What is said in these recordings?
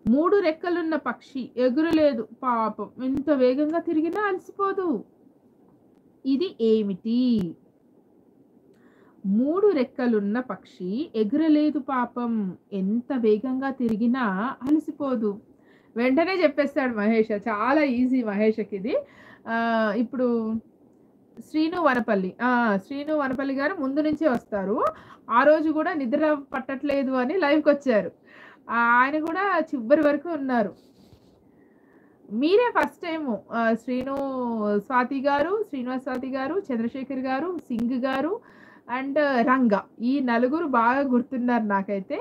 3 రెక్కలున్న పక్షి ఎగురలేదు పాపం. ఎంత వేగంగా తిరిగినా అలసిపోదు. ఇది ఏమిటి? 3 రెక్కలున్న పక్షి ఎగురలేదు పాపం. ఎంత వేగంగా తిరిగినా అలసిపోదు. వెంటనే చెప్పేస్తాడు మహేష. చాలా ఈజీ మహేషకిది. ఇప్పుడు శ్రీను వనపల్లి. శ్రీను వనపల్లి గారు ముందు నుంచే వస్తారు. ఆ రోజు గూడా నిద్ర పట్టట్లేదు అని లైవ్‌కొచ్చారు. ఆయన గూడా చివరి వరకు ఉన్నారు. మీరే ఫస్ట్ టైము స్వాతి గారు, శ్రీనివాస్ స్వాతి గారు, చంద్రశేఖర్ గారు, సింగ్ గారు అండ్ రంగా. ఈ నలుగురు బాగా గుర్తున్నారు నాకైతే.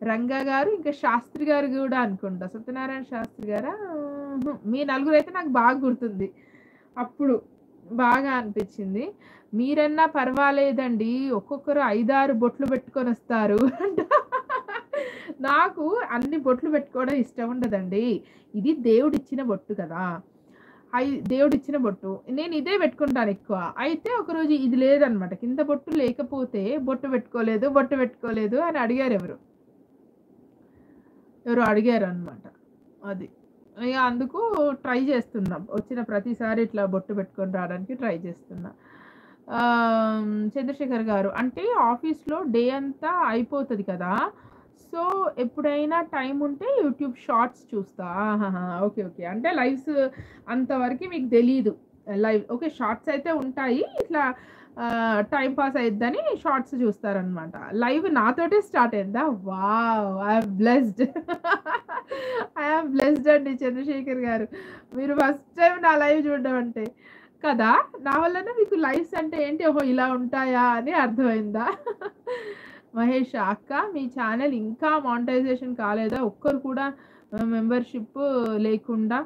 రంగా గారు, ఇంకా శాస్త్రి గారు గూడా అనుకుంటా. సత్యనారాయణ శాస్త్రి గారా? మీ నలుగురైతే నాకు బాగా గుర్తుంది. అప్పుడు బాగా అనిపిచ్చింది. మీరన్నా పర్వాలేదండి. ఒక్కొక్కరు 5, 6 బొట్లు పెట్టుకొనొస్తారు అంట. నాకు అన్ని బొట్లు పెట్టుకోవడం ఇష్టం ఉండదండి. ఇది దేవుడిచ్చిన బొట్టు కదా! దేవుడిచ్చిన బొట్టు. నేను ఇదే పెట్టుకుంటానెక్కువ. అయితే ఒకరోజు ఇది లేదనమాట. కింద బొట్టు లేకపోతే బొట్టు పెట్టుకోలేదు అని అడిగారెవరో. ఎవరో అడిగారనమాట. అది. ఇగ అందుకు ట్రై చేస్తున్నా. వచ్చిన ప్రతిసారి ఇట్లా బొట్టు పెట్టుకొని రావడానికి ట్రై చేస్తున్నా. చంద్రశేఖర్ గారు అంటే ఆఫీస్‌లో డే అంతా అయిపోతది కదా! సో, ఎప్పుడైనా టైం ఉంటే యూట్యూబ్ షార్ట్స్ చూస్తా. ఆహాహా! ఓకే. ఓకే. అంటే లైవ్స్ అంతవరకి మీకు తెలీదు. ఓకే. షార్ట్స్ అయితే ఉంటాయి. ఇట్లా టైమ్ పాస్ అయిద్దని షార్ట్స్ చూస్తారనమాట. లైవ్ నాతోటే స్టార్ట్ అయిందా? Wow! I am blessed. I am blessed అండి చంద్రశేఖర్ గారు. మీరు ఫస్ట్ టైమ్ నా లైవ్ చూడడం అంటే. కదా! నా వల్లనే మీకు లైవ్స్ అంటే ఏంటి? ఓహో! ఇలా ఉంటాయా అని అర్థమైందా? మహేష్ అక్క మీ ఛానెల్ ఇంకా మానిటైజేషన్ కాలేదా? ఒక్కరు కూడా మెంబర్‌షిప్ లేకుండా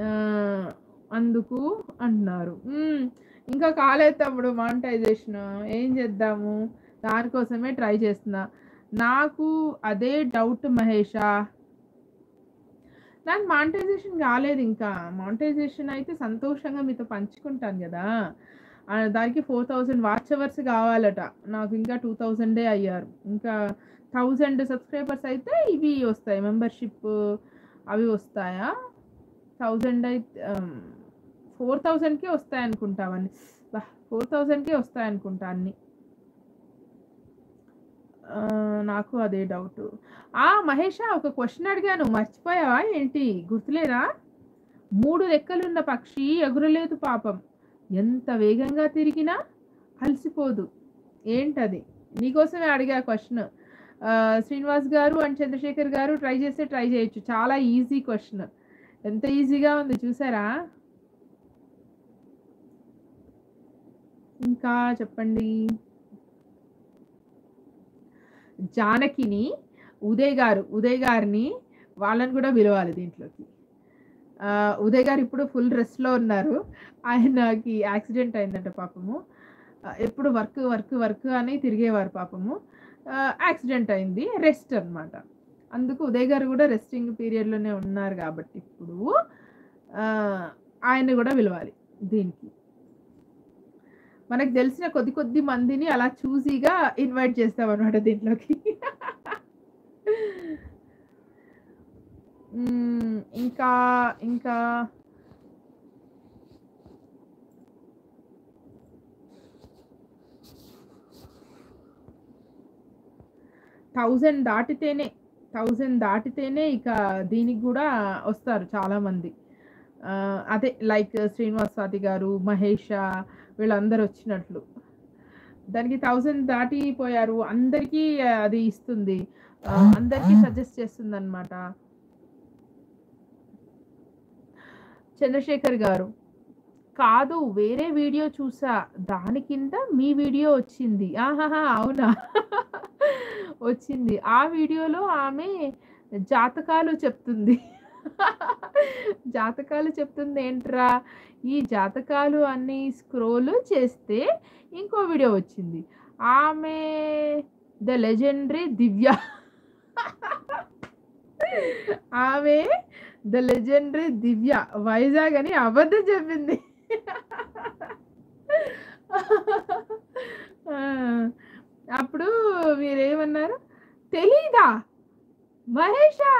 ఆహ్, అందుకు అంటున్నారు. ఇంకా కాలేదు తమ్ముడు మానిటైజేషన్. ఏం చేద్దాము? దానికోసమే ట్రై చేస్తున్నా. నాకు అదే డౌట్ మహేషా. నాకు మానిటైజేషన్ కాలేదింకా. మానిటైజేషన్ అయితే సంతోషంగా మీతో పంచుకుంటాను గదా! దానికి 4000 వాచ్ అవర్స్ కావాలట. నాకు ఇంకా 2000 అయ్యారు. ఇంకా 1000 సబ్‌స్క్రైబర్స్ అయితే ఇవి వస్తాయి. మెంబర్‌షిప్ అవి వస్తాయా? 1000 అయితే 4000కే వస్తాయనుకుంటా అవన్నీ. 4000కే వస్తాయనుకుంటా అన్నీ. నాకు అదే డౌటు. మహేషా ఒక క్వెషన్ అడిగాను మర్చిపోయావా ఏంటి? గుర్తులేదా? 3 రెక్కలున్న పక్షి ఎగురలేదు పాపం. ఎంత వేగంగా తిరిగినా అలసిపోదు. ఏంటది? నీకోసమే అడిగా క్వెషన్. శ్రీనివాస్ గారు అండ్ చంద్రశేఖర్ గారు ట్రై చేస్తే ట్రై చేయొచ్చు. చాలా ఈజీ క్వెషన్. ఎంత ఈజీగా ఉంది చూసారా? ఇంకా చెప్పండి. జానకిని, ఉదయ్ గారిని వాళ్ళని కూడా పిలవాలి దీంట్లోకి. ఉదయ్ గారు ఇప్పుడు ఫుల్ రెస్ట్‌లో ఉన్నారు. ఆయనకి యాక్సిడెంట్ అయిందంట పాపము. ఎప్పుడు వర్క్ అని తిరిగేవారు పాపము. యాక్సిడెంట్ అయింది. రెస్ట్ అన్నమాట. అందుకు ఉదయ్ గారు కూడా రెస్టింగ్ పీరియడ్‌లోనే ఉన్నారు కాబట్టి ఇప్పుడు ఆహ్, ఆయన్ని కూడా పిలవాలి దీనికి. మనకు తెలిసిన కొద్ది మందిని అలా చూసీగా ఇన్వైట్ చేస్తామన్నమాట దీంట్లోకి. ఇంకా, ఇంకా 1000 దాటితేనే ఇక దీనికి గూడా వస్తారు చాలామంది. అదే లైక్ శ్రీనివాస్ స్వాతి గారు, మహేష వీళ్ళందరూ వచ్చినట్లు. దానికి 1000 దాటిపోయారు. అందరికీ అది ఇస్తుంది. అందరికీ సజెస్ట్ చేస్తుందన్నమాట. చంద్రశేఖర్ గారు. కాదు వేరే వీడియో చూసా. దాని కింద మీ వీడియో వచ్చింది. ఆహాహా! అవునా? వచ్చింది. ఆ వీడియోలో ఆమె జాతకాలు చెప్తుంది. జాతకాలు చెప్తుందేంట్రా? ఈ జాతకాలు అన్నీ స్క్రోల్ చేస్తే ఇంకో వీడియో వచ్చింది. ఆమె ద లెజెండరీ దివ్య. ఆమె ద లెజెండరీ దివ్య వైజాగ్ అని అబద్ధం చెప్పింది. ఆ! అప్పుడు మీరేమన్నారు? తెలీదా? మహేషా!